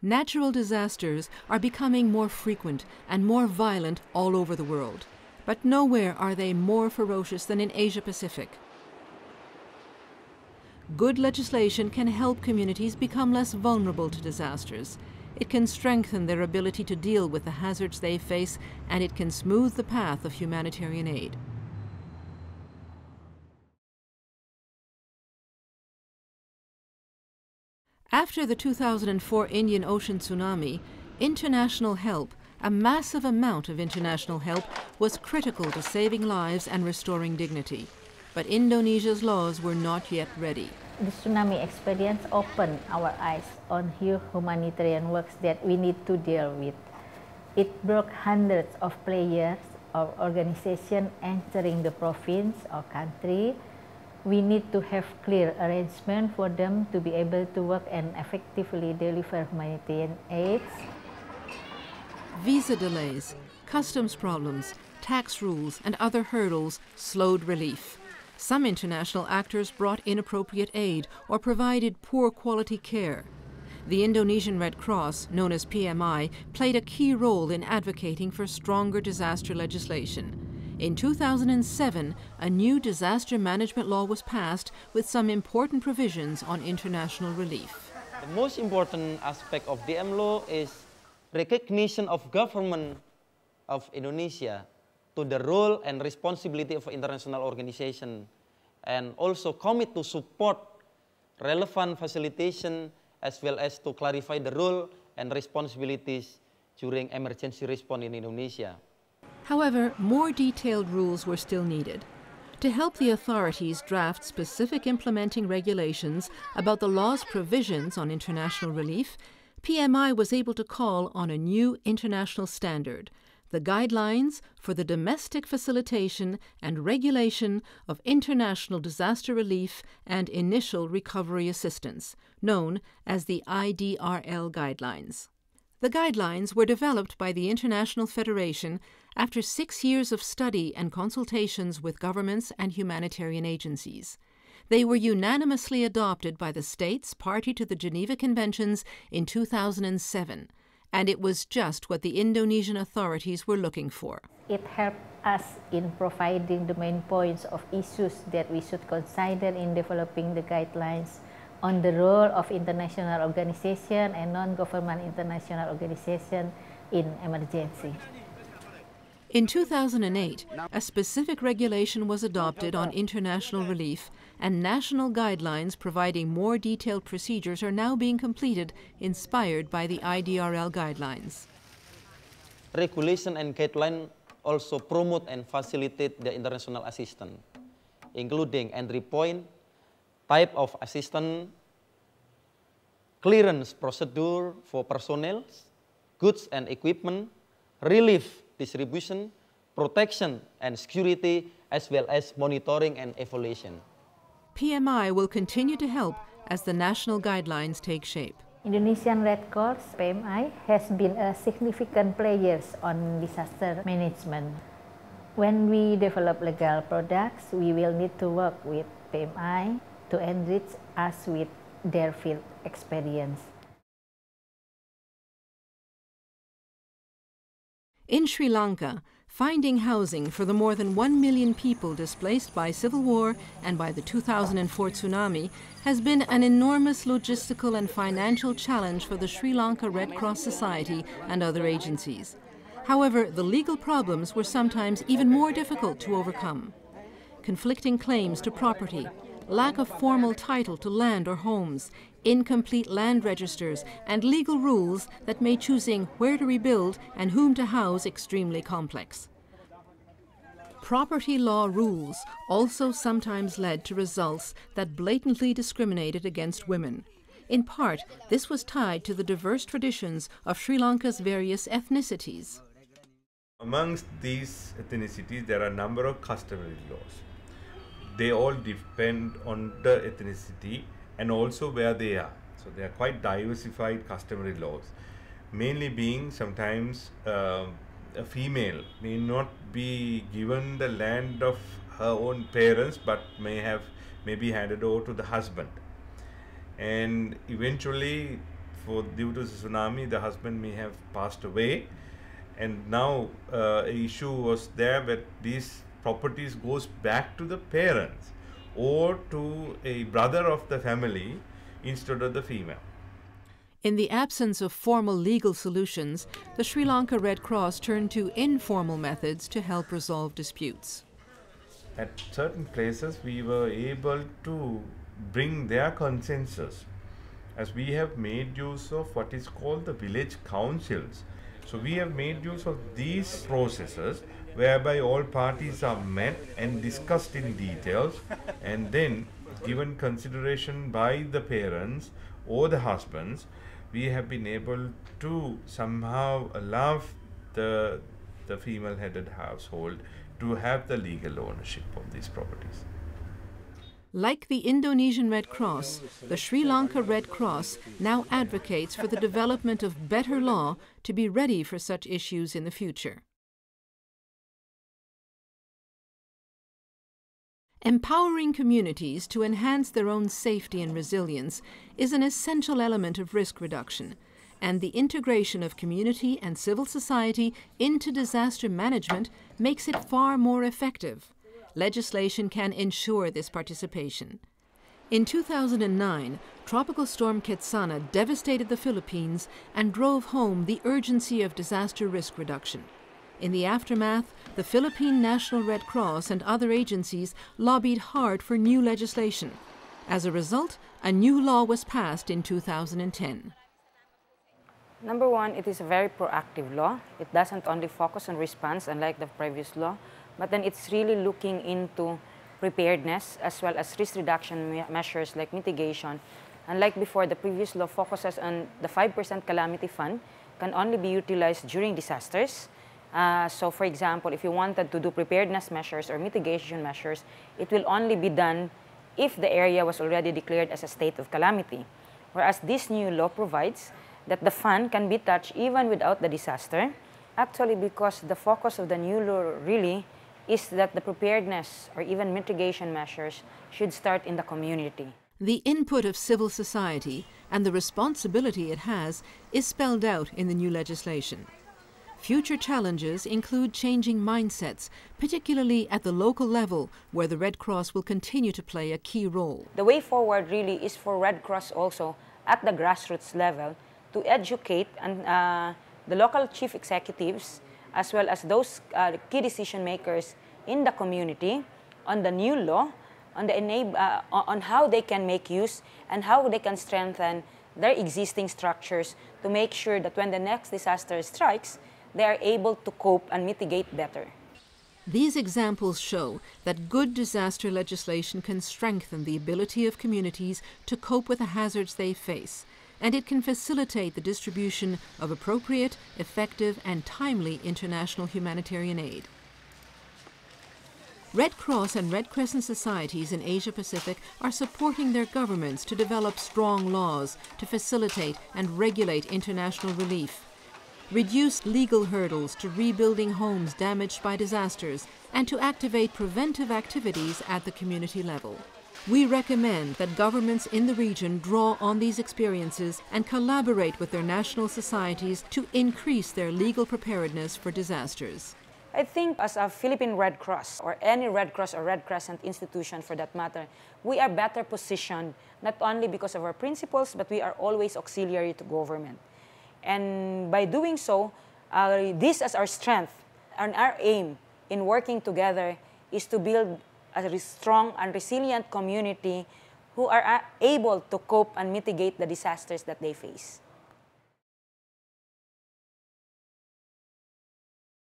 Natural disasters are becoming more frequent and more violent all over the world, but nowhere are they more ferocious than in Asia Pacific. Good legislation can help communities become less vulnerable to disasters. It can strengthen their ability to deal with the hazards they face, and it can smooth the path of humanitarian aid. After the 2004 Indian Ocean tsunami, international help, a massive amount of international help, was critical to saving lives and restoring dignity. But Indonesia's laws were not yet ready. The tsunami experience opened our eyes on humanitarian works that we need to deal with. It brought hundreds of players or organizations entering the province or country. We need to have clear arrangement for them to be able to work and effectively deliver humanitarian aid. Visa delays, customs problems, tax rules, and other hurdles slowed relief. Some international actors brought inappropriate aid or provided poor quality care. The Indonesian Red Cross, known as PMI, played a key role in advocating for stronger disaster legislation. In 2007, a new disaster management law was passed with some important provisions on international relief. The most important aspect of DM law is recognition of government of Indonesia to the role and responsibility of international organization, and also commit to support relevant facilitation as well as to clarify the role and responsibilities during emergency response in Indonesia. However, more detailed rules were still needed. To help the authorities draft specific implementing regulations about the law's provisions on international relief, PMI was able to call on a new international standard, the Guidelines for the Domestic Facilitation and Regulation of International Disaster Relief and Initial Recovery Assistance, known as the IDRL Guidelines. The guidelines were developed by the International Federation after 6 years of study and consultations with governments and humanitarian agencies. They were unanimously adopted by the states party to the Geneva Conventions in 2007, and it was just what the Indonesian authorities were looking for. It helped us in providing the main points of issues that we should consider in developing the guidelines on the role of international organizations and non-government international organizations in emergency. In 2008, a specific regulation was adopted on international relief, and national guidelines providing more detailed procedures are now being completed, inspired by the IDRL guidelines. Regulation and guidelines also promote and facilitate the international assistance, including entry point, type of assistance, clearance procedure for personnel, goods and equipment, relief distribution, protection and security, as well as monitoring and evaluation. PMI will continue to help as the national guidelines take shape. Indonesian Red Cross, PMI, has been a significant player on disaster management. When we develop legal products, we will need to work with PMI to enrich us with their field experience. In Sri Lanka, finding housing for the more than 1 million people displaced by civil war and by the 2004 tsunami has been an enormous logistical and financial challenge for the Sri Lanka Red Cross Society and other agencies. However, the legal problems were sometimes even more difficult to overcome. Conflicting claims to property, lack of formal title to land or homes, incomplete land registers, and legal rules that made choosing where to rebuild and whom to house extremely complex. Property law rules also sometimes led to results that blatantly discriminated against women. In part, this was tied to the diverse traditions of Sri Lanka's various ethnicities. Amongst these ethnicities, there are a number of customary laws. They all depend on the ethnicity and also where they are. So they are quite diversified customary laws, mainly being sometimes a female may not be given the land of her own parents, but may be handed over to the husband. And eventually due to the tsunami, the husband may have passed away, and now a issue was there that these properties goes back to the parents or to a brother of the family instead of the female. In the absence of formal legal solutions, the Sri Lanka Red Cross turned to informal methods to help resolve disputes. At certain places, we were able to bring their consensus, as we have made use of what is called the village councils. So we have made use of these processes whereby all parties are met and discussed in details and then given consideration by the parents or the husbands. We have been able to somehow allow the female-headed household to have the legal ownership of these properties. Like the Indonesian Red Cross, the Sri Lanka Red Cross now advocates for the development of better law to be ready for such issues in the future. Empowering communities to enhance their own safety and resilience is an essential element of risk reduction, and the integration of community and civil society into disaster management makes it far more effective. Legislation can ensure this participation. In 2009, Tropical Storm Ketsana devastated the Philippines and drove home the urgency of disaster risk reduction. In the aftermath, the Philippine National Red Cross and other agencies lobbied hard for new legislation. As a result, a new law was passed in 2010. Number one, it is a very proactive law. It doesn't only focus on response, unlike the previous law, but then it's really looking into preparedness as well as risk reduction measures like mitigation. Unlike before, the previous law focuses on the 5% calamity fund can only be utilized during disasters. So for example, if you wanted to do preparedness measures or mitigation measures, it will only be done if the area was already declared as a state of calamity. Whereas this new law provides that the fund can be touched even without the disaster. Actually, because the focus of the new law really is that the preparedness or even mitigation measures should start in the community. The input of civil society and the responsibility it has is spelled out in the new legislation. Future challenges include changing mindsets, particularly at the local level, where the Red Cross will continue to play a key role. The way forward really is for Red Cross also at the grassroots level to educate and the local chief executives as well as those key decision makers in the community on the new law, on how they can make use and how they can strengthen their existing structures to make sure that when the next disaster strikes, they are able to cope and mitigate better. These examples show that good disaster legislation can strengthen the ability of communities to cope with the hazards they face, and it can facilitate the distribution of appropriate, effective, and timely international humanitarian aid. Red Cross and Red Crescent societies in Asia-Pacific are supporting their governments to develop strong laws to facilitate and regulate international relief, reduce legal hurdles to rebuilding homes damaged by disasters, and to activate preventive activities at the community level. We recommend that governments in the region draw on these experiences and collaborate with their national societies to increase their legal preparedness for disasters. I think as a Philippine Red Cross or any Red Cross or Red Crescent institution for that matter, we are better positioned not only because of our principles, but we are always auxiliary to government. And by doing so, this as our strength and our aim in working together is to build a strong and resilient community who are able to cope and mitigate the disasters that they face.